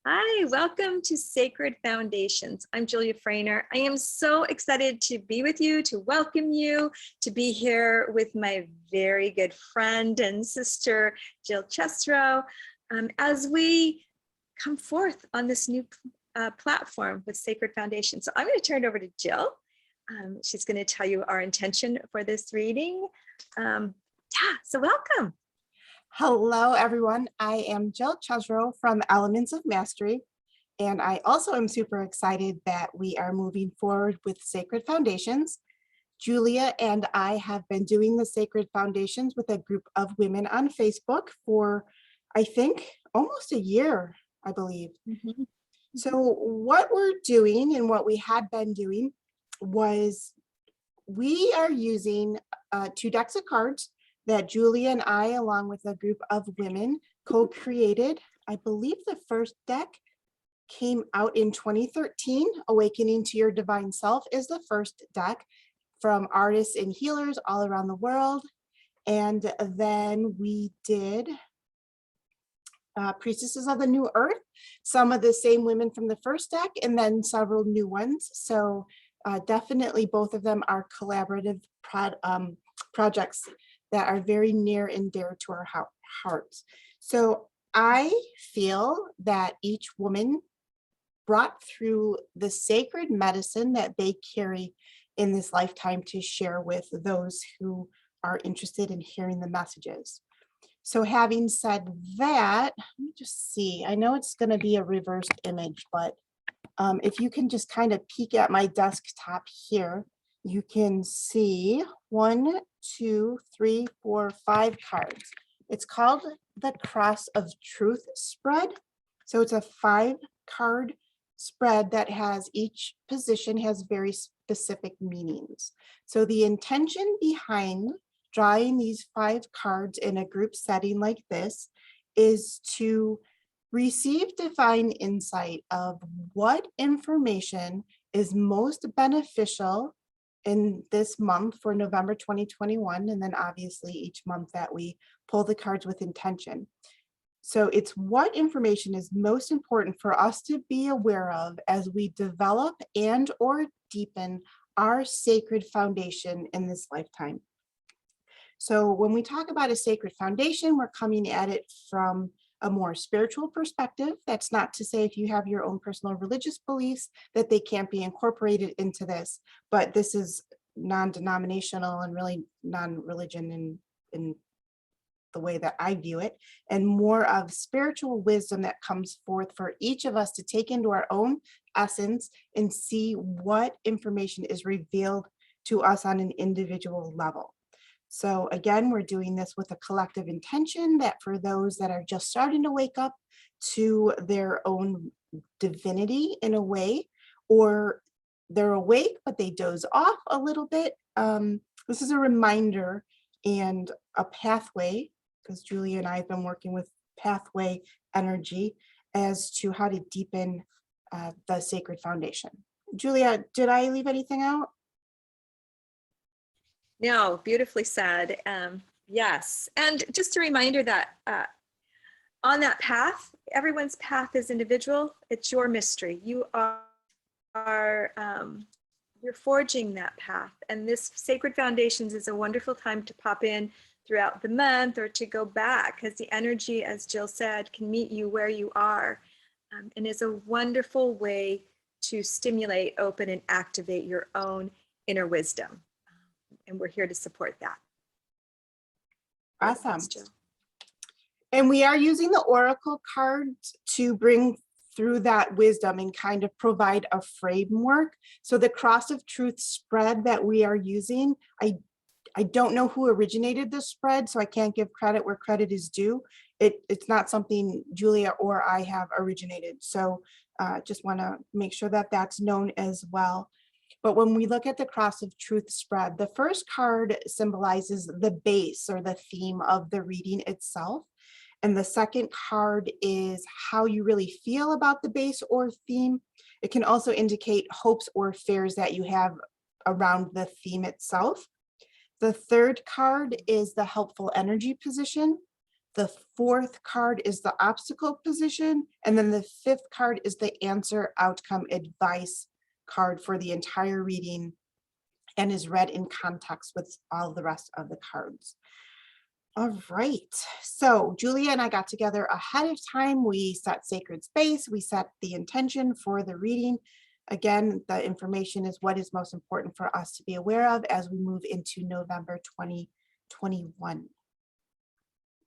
Hi, welcome to Sacred Foundations. I'm Julia Frehner. I am so excited to be with you, to welcome you, to be here with my very good friend and sister, Jill Chesrow, as we come forth on this new platform with Sacred Foundations. So I'm going to turn it over to Jill. She's going to tell you our intention for this reading. So welcome. Hello, everyone. I am Jill Chesrow from Elements of Mastery, and I also am super excited that we are moving forward with Sacred Foundations. Julia and I have been doing the Sacred Foundations with a group of women on Facebook for, I think, almost a year, I believe. Mm-hmm. So what we're doing and what we had been doing was we are using 2 decks of cards that Julia and I, along with a group of women, co-created. I believe the first deck came out in 2013. Awakening to Your Divine Self is the first deck from artists and healers all around the world. And then we did Priestesses of the New Earth, some of the same women from the first deck, and then several new ones. So definitely both of them are collaborative projects that are very near and dear to our hearts. So I feel that each woman brought through the sacred medicine that they carry in this lifetime to share with those who are interested in hearing the messages. So having said that, let me just see, I know it's going to be a reversed image, but if you can just kind of peek at my desktop here, you can see 1, 2, 3, 4, 5 cards. It's called the Cross of Truth spread. So it's a 5-card spread that has each position has very specific meanings. So the intention behind drawing these 5 cards in a group setting like this is to receive divine insight of what information is most beneficial in this month for November 2021, and then obviously each month that we pull the cards with intention. So it's what information is most important for us to be aware of as we develop and or deepen our sacred foundation in this lifetime. So when we talk about a sacred foundation, we're coming at it from a more spiritual perspective. That's not to say if you have your own personal religious beliefs that they can't be incorporated into this, but this is non-denominational and really non-religion in the way that I view it, and more of spiritual wisdom that comes forth for each of us to take into our own essence and see what information is revealed to us on an individual level. So again, we're doing this with a collective intention that for those that are just starting to wake up to their own divinity in a way, or they're awake, but they doze off a little bit. This is a reminder and a pathway, because Julia and I have been working with pathway energy as to how to deepen the sacred foundation. Julia, did I leave anything out? No, beautifully said. Yes. And just a reminder that on that path, everyone's path is individual. It's your mystery. You are you're forging that path. And this Sacred Foundations is a wonderful time to pop in throughout the month or to go back, because the energy, as Jill said, can meet you where you are, and is a wonderful way to stimulate, open, and activate your own inner wisdom. And we're here to support that. Awesome. And we are using the Oracle cards to bring through that wisdom and kind of provide a framework. So the Cross of Truth spread that we are using, I don't know who originated this spread, so I can't give credit where credit is due. It's not something Julia or I have originated. So just want to make sure that that's known as well. But when we look at the Cross of Truth spread, the first card symbolizes the base or the theme of the reading itself. And the second card is how you really feel about the base or theme. It can also indicate hopes or fears that you have around the theme itself. The third card is the helpful energy position. The fourth card is the obstacle position. And then the fifth card is the answer, outcome, advice card for the entire reading and is read in context with all the rest of the cards. All right, so Julia and I got together ahead of time. We set sacred space, we set the intention for the reading. Again, the information is what is most important for us to be aware of as we move into November 2021.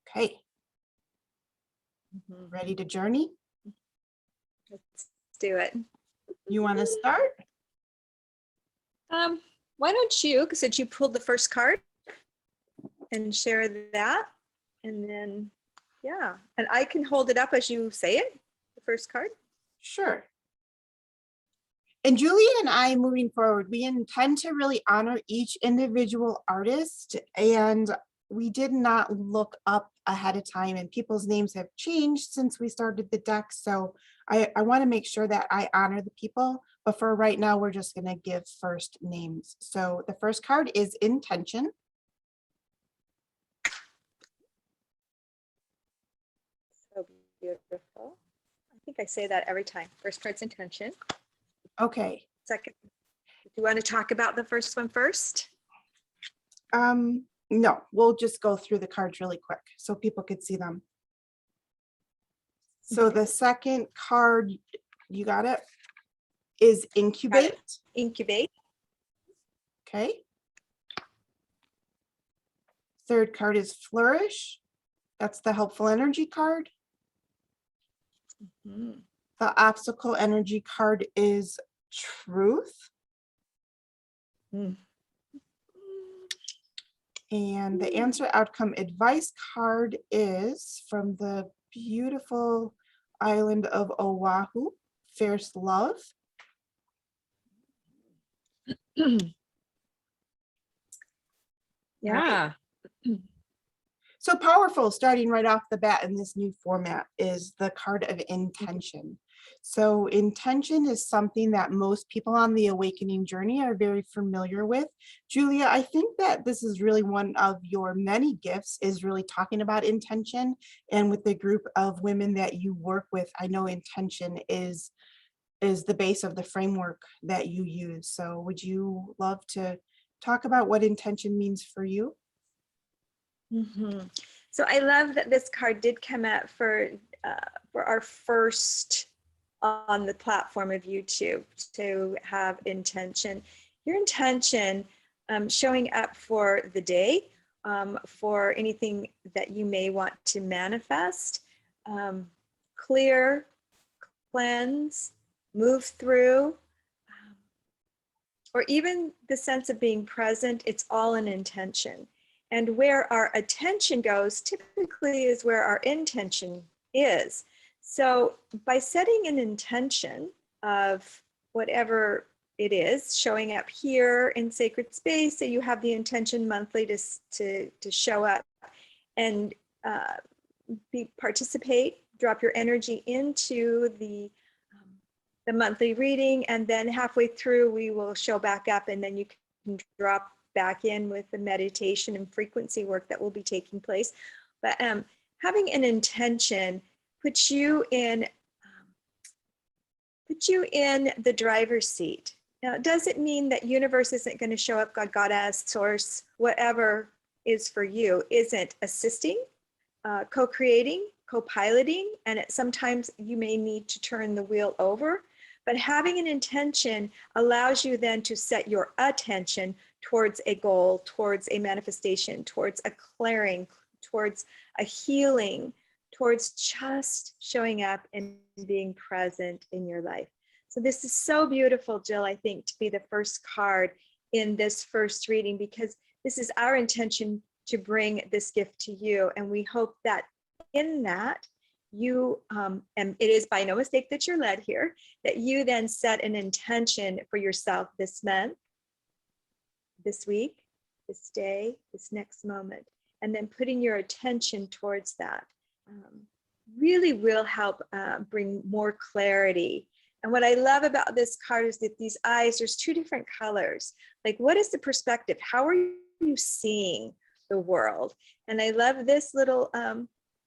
Okay, Mhm. ready to journey? Let's do it. You want to start? Why don't you, since you pulled the first card, and share that, and then, yeah, and I can hold it up as you say it, the first card. Sure. And Julia and I, moving forward, we intend to really honor each individual artist, and we did not look up ahead of time, and people's names have changed since we started the deck. So I want to make sure that I honor the people, but for right now, we're just going to give first names. So the first card is intention. So beautiful. I think I say that every time. First card's intention. Okay. Second, do you want to talk about the first one first? No, we'll just go through the cards really quick so people could see them. So the second card, you got it, is incubate. Incubate. Okay. Third card is flourish. That's the helpful energy card. Mm-hmm. The obstacle energy card is truth. Mm. And the answer, outcome, advice card is from the beautiful island of Oahu, fierce love. Yeah. Right. So powerful, starting right off the bat in this new format, is the card of intention. So intention is something that most people on the awakening journey are very familiar with. Julia, I think that this is really one of your many gifts, is really talking about intention. And with the group of women that you work with, I know intention is the base of the framework that you use. So would you love to talk about what intention means for you? Mm-hmm. So I love that this card did come out for our first on the platform of YouTube to have intention. Your intention, showing up for the day, for anything that you may want to manifest, clear, cleanse, move through, or even the sense of being present. It's all an intention. And where our attention goes typically is where our intention is. So by setting an intention of whatever it is, showing up here in sacred space, so you have the intention monthly to show up and participate, drop your energy into the monthly reading, and then halfway through we will show back up, and then you can drop back in with the meditation and frequency work that will be taking place. But having an intention puts you in the driver's seat. Now, it doesn't mean that universe isn't going to show up, God, Goddess, source, whatever is for you, isn't assisting, co-creating, co-piloting, and sometimes you may need to turn the wheel over. But having an intention allows you then to set your attention towards a goal, towards a manifestation, towards a clearing, towards a healing, towards just showing up and being present in your life. So this is so beautiful, Jill, I think, to be the first card in this first reading, because this is our intention to bring this gift to you. And we hope that in that, you, and it is by no mistake that you're led here, that you then set an intention for yourself this month, this week, this day, this next moment, and then putting your attention towards that really will help bring more clarity. And what I love about this card is that these eyes, there's two different colors. Like, what is the perspective? How are you seeing the world? And I love this little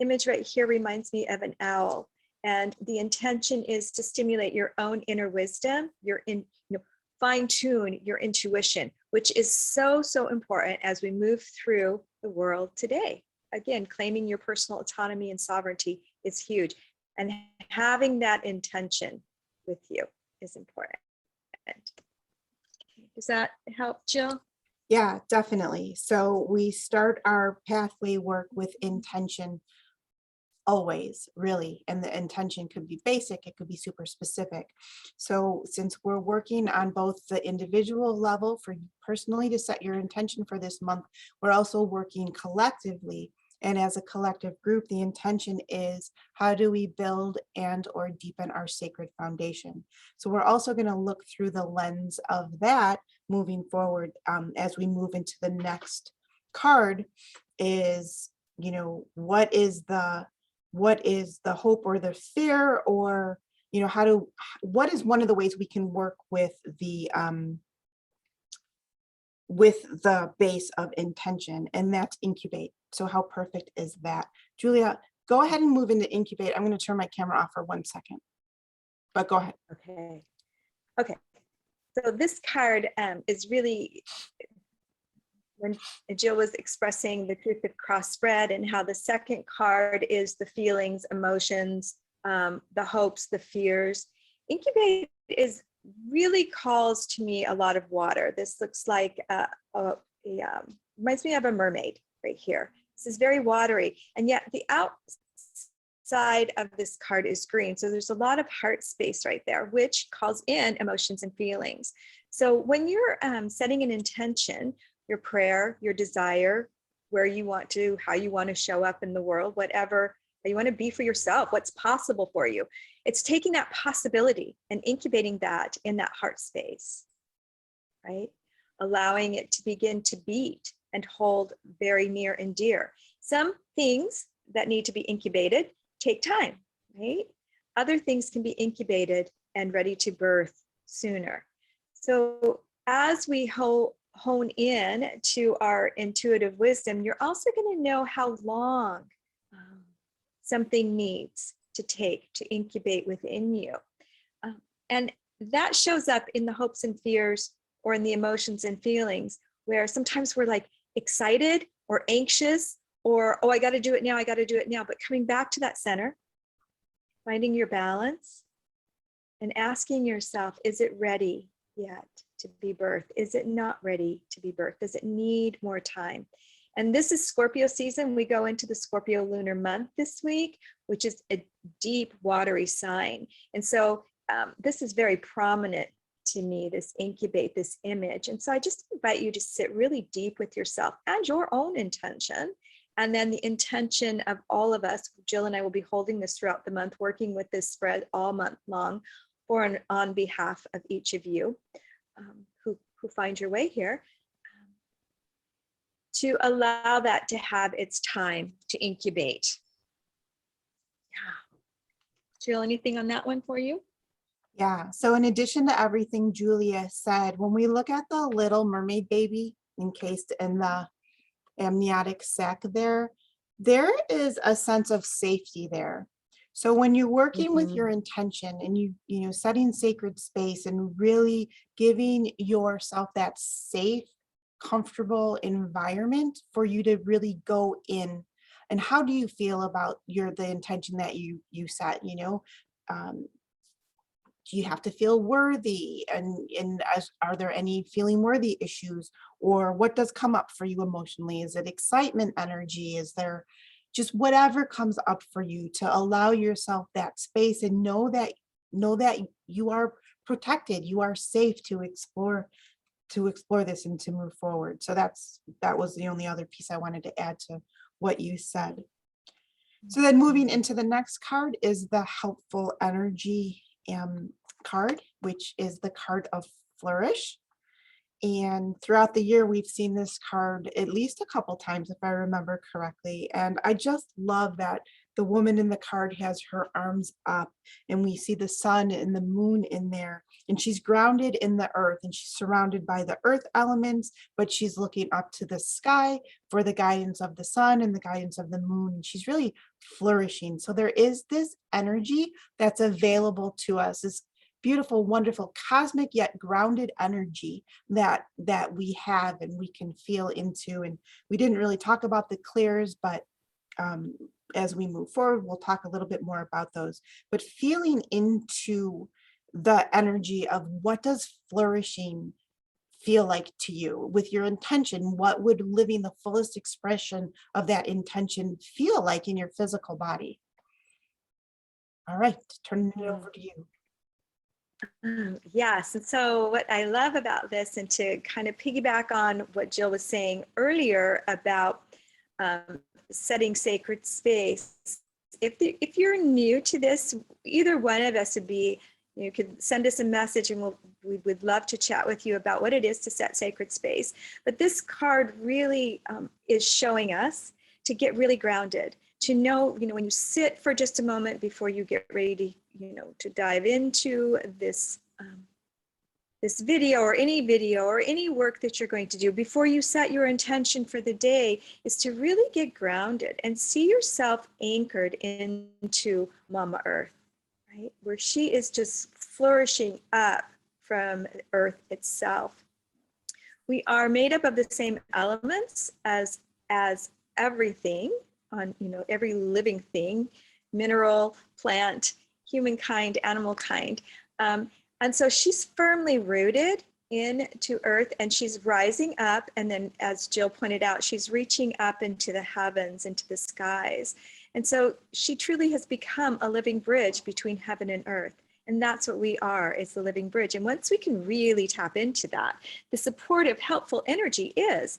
image right here reminds me of an owl. And the intention is to stimulate your own inner wisdom, fine tune your intuition, which is so, so important as we move through the world today. Again, claiming your personal autonomy and sovereignty is huge. And having that intention with you is important. Does that help, Jill? Yeah, definitely. So we start our pathway work with intention always, really. And the intention could be basic, it could be super specific. So since we're working on both the individual level for you personally to set your intention for this month, we're also working collectively. And as a collective group, the intention is how do we build and or deepen our sacred foundation? So we're also going to look through the lens of that moving forward as we move into the next card is, what is the hope or the fear, or, what is one of the ways we can work with the base of intention, and that's incubate. So how perfect is that? Julia, go ahead and move into incubate. I'm going to turn my camera off for 1 second, but go ahead. Okay. So this card is really, when Jill was expressing the truth of crossbred, and how the second card is the feelings, emotions, the hopes, the fears. Incubate really calls to me a lot of water. This looks like reminds me of a mermaid right here. This is very watery, and yet the outside of this card is green. So there's a lot of heart space right there, which calls in emotions and feelings. So when you're setting an intention, your prayer, your desire, where you want to, how you want to show up in the world, whatever you want to be for yourself, what's possible for you. It's taking that possibility and incubating that in that heart space, right? Allowing it to begin to beat and hold very near and dear. Some things that need to be incubated take time, right? Other things can be incubated and ready to birth sooner. So as we hone in to our intuitive wisdom, you're also going to know how long something needs to take to incubate within you. And that shows up in the hopes and fears, or in the emotions and feelings, where sometimes we're like excited or anxious, or, oh, I got to do it now, I got to do it now. But coming back to that center, finding your balance and asking yourself, is it ready yet to be birthed? Is it not ready to be birthed? Does it need more time? And this is Scorpio season. We go into the Scorpio lunar month this week, which is a deep watery sign. And so this is very prominent to me, this incubate, this image. And so I just invite you to sit really deep with yourself and your own intention. And then the intention of all of us. Jill and I will be holding this throughout the month, working with this spread all month long, or on behalf of each of you who find your way here, to allow that to have its time to incubate. Yeah. Jill, anything on that one for you? Yeah, so in addition to everything Julia said, when we look at the little mermaid baby encased in the amniotic sac there is a sense of safety there. So when you're working with your intention and you setting sacred space and really giving yourself that safe, comfortable environment for you to really go in, and how do you feel about the intention that you set, do you have to feel worthy, and are there any feeling worthy issues, or what does come up for you emotionally? Is it excitement energy? Is there just whatever comes up for you, to allow yourself that space and know that you are protected, you are safe to explore this and to move forward. So that was the only other piece I wanted to add to what you said. So then moving into the next card is the helpful energy card, which is the card of flourish. And throughout the year, we've seen this card at least a couple times, if I remember correctly. And I just love that the woman in the card has her arms up, and we see the sun and the moon in there. And she's grounded in the earth, and she's surrounded by the earth elements, but she's looking up to the sky for the guidance of the sun and the guidance of the moon. And she's really flourishing. So there is this energy that's available to us, this beautiful, wonderful, cosmic yet grounded energy that we have and we can feel into. And we didn't really talk about the clears, but as we move forward, we'll talk a little bit more about those. But feeling into the energy of what does flourishing feel like to you with your intention? What would living the fullest expression of that intention feel like in your physical body? All right, turning it over to you. Yes. And so what I love about this, and to kind of piggyback on what Jill was saying earlier about setting sacred space, if you're new to this, either one of us would be, you could send us a message and we would love to chat with you about what it is to set sacred space. But this card really is showing us to get really grounded, to know, when you sit for just a moment before you get ready to, to dive into this, this video or any work that you're going to do, before you set your intention for the day, is to really get grounded and see yourself anchored into Mama Earth, right? Where she is just flourishing up from Earth itself. We are made up of the same elements as everything on, every living thing, mineral, plant, humankind, animal kind. And so she's firmly rooted into Earth, and she's rising up. And then, as Jill pointed out, she's reaching up into the heavens, into the skies. And so she truly has become a living bridge between heaven and earth. And that's what we are, is the living bridge. And once we can really tap into that, the supportive, helpful energy is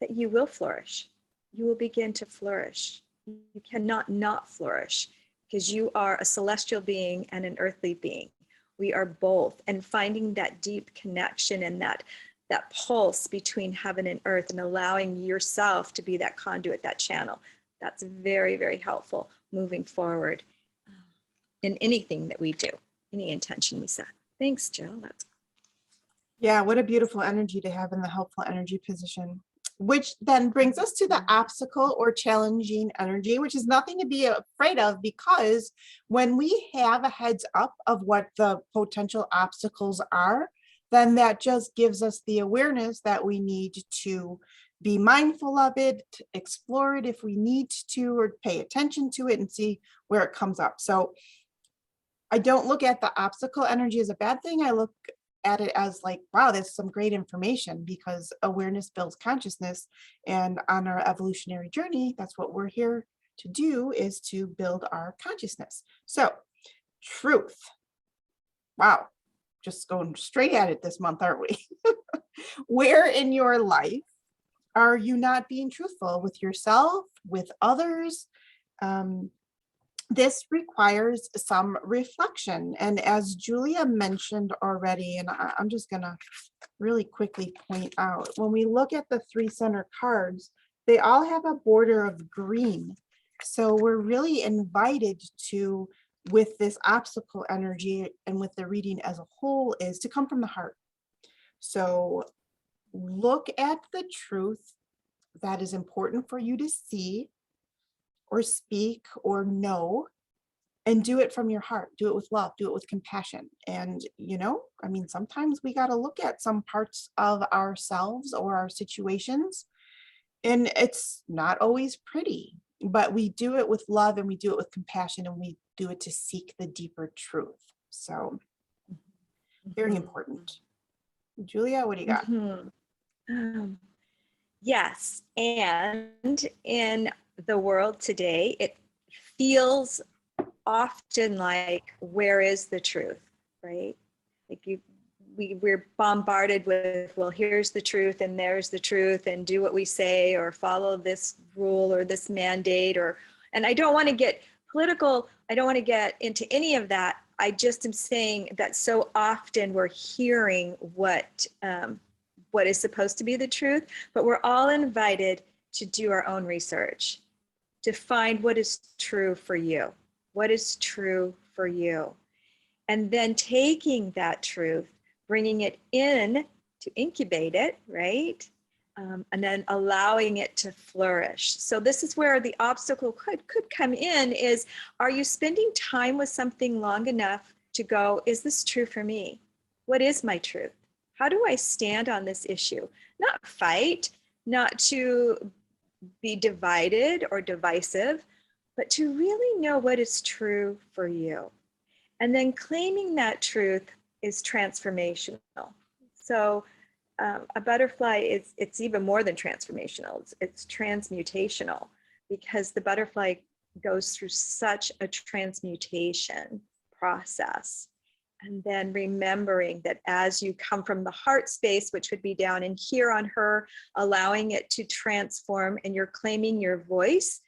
that you will flourish. You will begin to flourish. You cannot not flourish, because you are a celestial being and an earthly being. We are both, and finding that deep connection and that pulse between heaven and earth, and allowing yourself to be that conduit, that channel. That's very, very helpful moving forward in anything that we do, any intention we set. Thanks, Jill. Yeah, what a beautiful energy to have in the helpful energy position. Which then brings us to the obstacle or challenging energy, which is nothing to be afraid of, because when we have a heads up of what the potential obstacles are, then that just gives us the awareness that we need to be mindful of it, explore it if we need to, or pay attention to it and see where it comes up. So I don't look at the obstacle energy as a bad thing. I look at it as like, wow, that's some great information, because awareness builds consciousness. And on our evolutionary journey, that's what we're here to do, is to build our consciousness. So truth. Wow, just going straight at it this month, aren't we? Where in your life are you not being truthful with yourself, with others? This requires some reflection. And as Julia mentioned already, and I'm just going to really quickly point out, when we look at the 3 center cards, they all have a border of green. So we're really invited to, with this obstacle energy and with the reading as a whole, is to come from the heart. So look at the truth that is important for you to see or speak or know, and do it from your heart. Do it with love, do it with compassion. And, sometimes we got to look at some parts of ourselves or our situations, and it's not always pretty, but we do it with love, and we do it with compassion, and we do it to seek the deeper truth. So very important. Julia, what do you got? Yes. And in the world today, it feels often like, where is the truth, right? Like we're bombarded with, well, here's the truth and there's the truth, and do what we say, or follow this rule or this mandate, and I don't want to get political. I don't want to get into any of that. I just am saying that so often we're hearing what what is supposed to be the truth, but we're all invited to do our own research, to find what is true for you. What is true for you? And then taking that truth, bringing it in to incubate it, right? And then allowing it to flourish. So this is where the obstacle could come in is, are you spending time with something long enough to go, is this true for me? What is my truth? How do I stand on this issue? Not fight, not to be divided or divisive, but to really know what is true for you. And then claiming that truth is transformational. So a butterfly it's even more than transformational. It's transmutational, because the butterfly goes through such a transmutation process. And then remembering that as you come from the heart space, which would be down in here on her, allowing it to transform, and you're claiming your voice,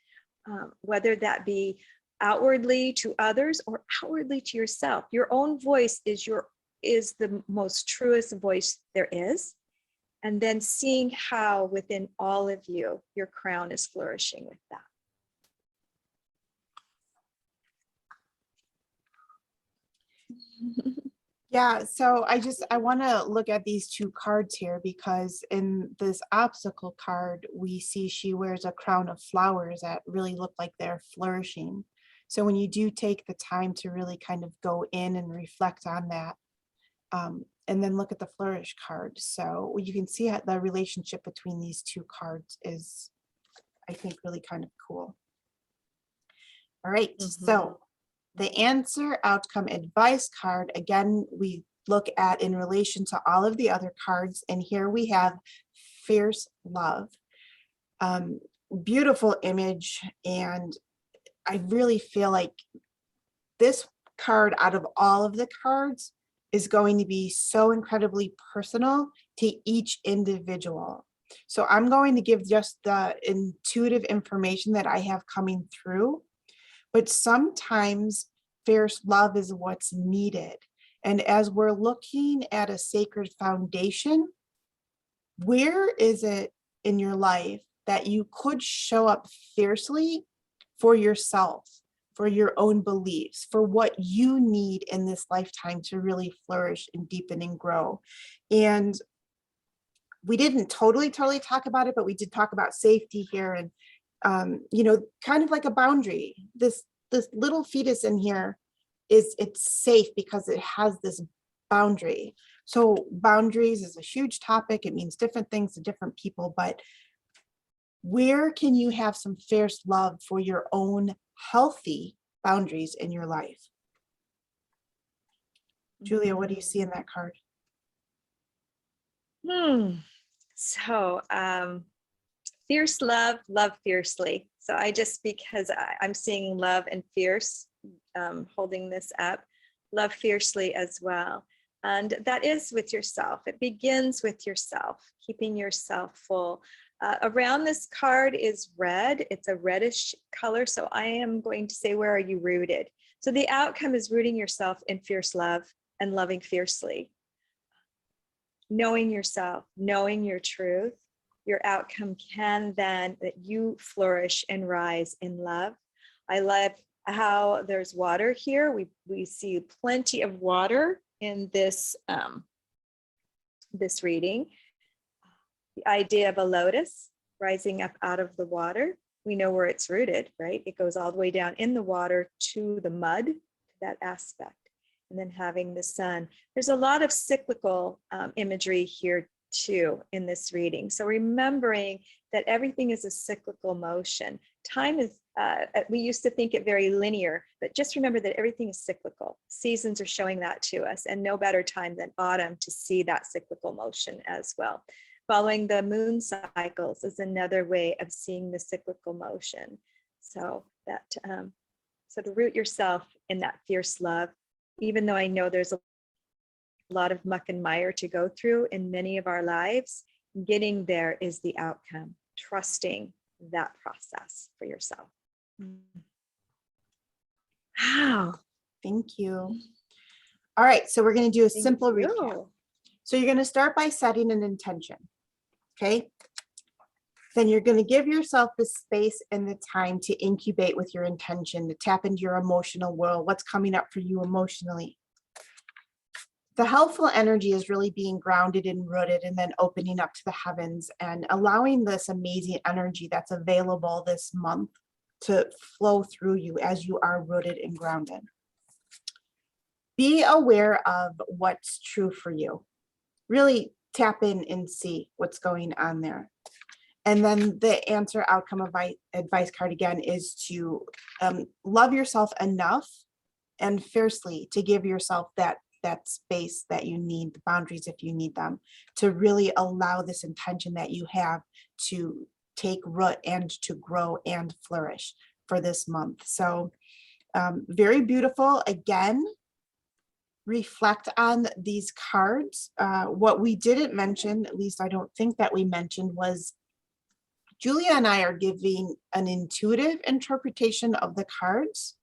whether that be outwardly to others or outwardly to yourself. Your own voice is the most truest voice there is. And then seeing how within all of you, your crown is flourishing with that. Yeah, so I want to look at these two cards here, because in this obstacle card, we see she wears a crown of flowers that really look like they're flourishing. So when you do take the time to really kind of go in and reflect on that, and then look at the flourish card. So you can see how the relationship between these two cards is, I think, really kind of cool. All right, so the answer, outcome, advice card, again, we look at in relation to all of the other cards. And here we have fierce love. Beautiful image. And I really feel like this card out of all of the cards is going to be so incredibly personal to each individual. So I'm going to give just the intuitive information that I have coming through, but sometimes fierce love is what's needed. And as we're looking at a sacred foundation, where is it in your life that you could show up fiercely for yourself, for your own beliefs, for what you need in this lifetime to really flourish and deepen and grow? And we didn't totally talk about it, but we did talk about safety here, and kind of like a boundary. This little fetus in here it's safe because it has this boundary. So boundaries is a huge topic. It means different things to different people, but where can you have some fierce love for your own healthy boundaries in your life? Julia, what do you see in that card? So fierce love, love fiercely. So because I'm seeing love and fierce, holding this up, love fiercely as well. And that is with yourself. It begins with yourself, keeping yourself full. Around this card is red. It's a reddish color. So I am going to say, where are you rooted? So the outcome is rooting yourself in fierce love and loving fiercely. Knowing yourself, knowing your truth, your outcome can then that you flourish and rise in love. I love how there's water here. We see plenty of water in this this reading. The idea of a lotus rising up out of the water. We know where it's rooted, right? It goes all the way down in the water to the mud, to that aspect. And then having the sun. There's a lot of cyclical imagery here too in this reading. So remembering that everything is a cyclical motion. Time is, we used to think it very linear, but just remember that everything is cyclical. Seasons are showing that to us, and no better time than autumn to see that cyclical motion as well. Following the moon cycles is another way of seeing the cyclical motion. So that, so to root yourself in that fierce love, even though I know there's a lot of muck and mire to go through in many of our lives, getting there is the outcome, trusting that process for yourself. Wow. Thank you. All right, so we're going to do a simple recap. So you're going to start by setting an intention. Okay. Then you're going to give yourself the space and the time to incubate with your intention, to tap into your emotional world, what's coming up for you emotionally. The helpful energy is really being grounded and rooted, and then opening up to the heavens and allowing this amazing energy that's available this month to flow through you as you are rooted and grounded. Be aware of what's true for you. Really tap in and see what's going on there. And then the answer outcome advice card again is to love yourself enough and fiercely to give yourself that space that you need, the boundaries if you need them, to really allow this intention that you have to take root and to grow and flourish for this month. So very beautiful. Again, reflect on these cards. What we didn't mention, at least I don't think that we mentioned, was Julia and I are giving an intuitive interpretation of the cards,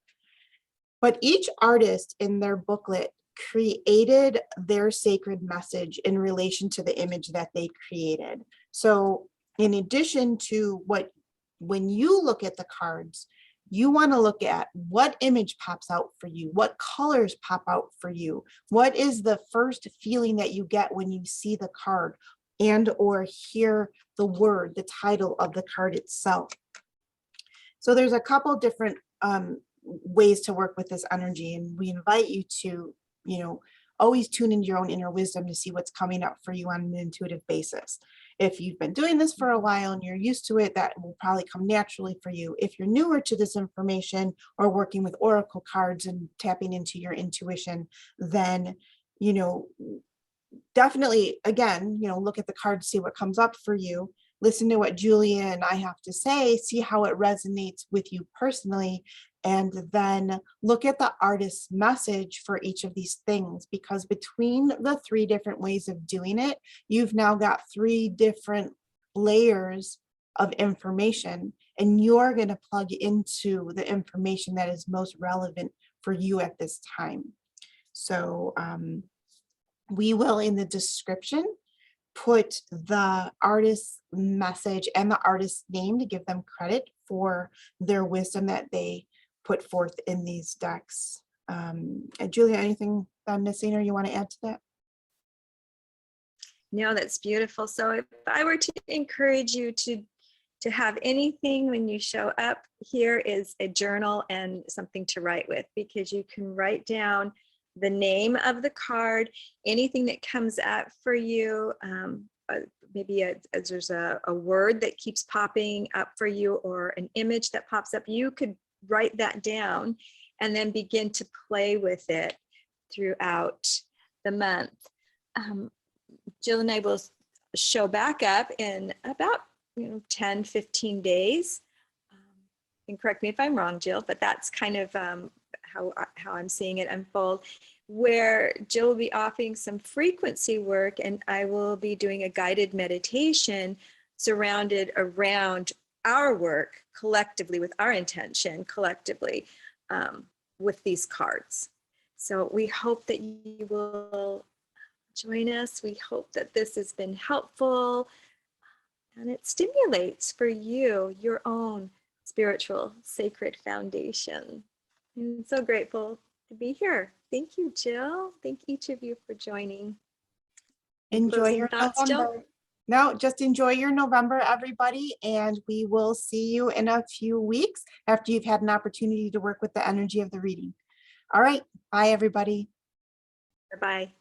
but each artist in their booklet created their sacred message in relation to the image that they created. So in addition to when you look at the cards, you want to look at what image pops out for you, what colors pop out for you, what is the first feeling that you get when you see the card and or hear the word, the title of the card itself. So there's a couple different ways to work with this energy, and we invite you to, always tune into your own inner wisdom to see what's coming up for you on an intuitive basis. If you've been doing this for a while and you're used to it, that will probably come naturally for you. If you're newer to this information or working with oracle cards and tapping into your intuition, then, definitely, again, look at the cards, see what comes up for you, listen to what Julia and I have to say, see how it resonates with you personally, and then look at the artist's message for each of these things, because between the 3 different ways of doing it, you've now got 3 different layers of information, and you're going to plug into the information that is most relevant for you at this time. So we will, in the description, put the artist's message and the artist's name to give them credit for their wisdom that they put forth in these decks. Julia, anything I'm missing or you want to add to that? No, that's beautiful. So if I were to encourage you to have anything when you show up, here is a journal and something to write with, because you can write down the name of the card, anything that comes up for you. Maybe there's a word that keeps popping up for you, or an image that pops up. You could write that down and then begin to play with it throughout the month. Jill and I will show back up in about 10, 15 days. And correct me if I'm wrong, Jill, but that's kind of how I'm seeing it unfold, where Jill will be offering some frequency work and I will be doing a guided meditation surrounded around our work collectively, with our intention collectively, with these cards. So we hope that you will join us. We hope that this has been helpful and it stimulates for you your own spiritual sacred foundation. I'm so grateful to be here. Thank you, Jill. Thank each of you for joining. Enjoy your thoughts, November. Jill? No, just enjoy your November, everybody, and we will see you in a few weeks after you've had an opportunity to work with the energy of the reading. All right, bye, everybody. Bye.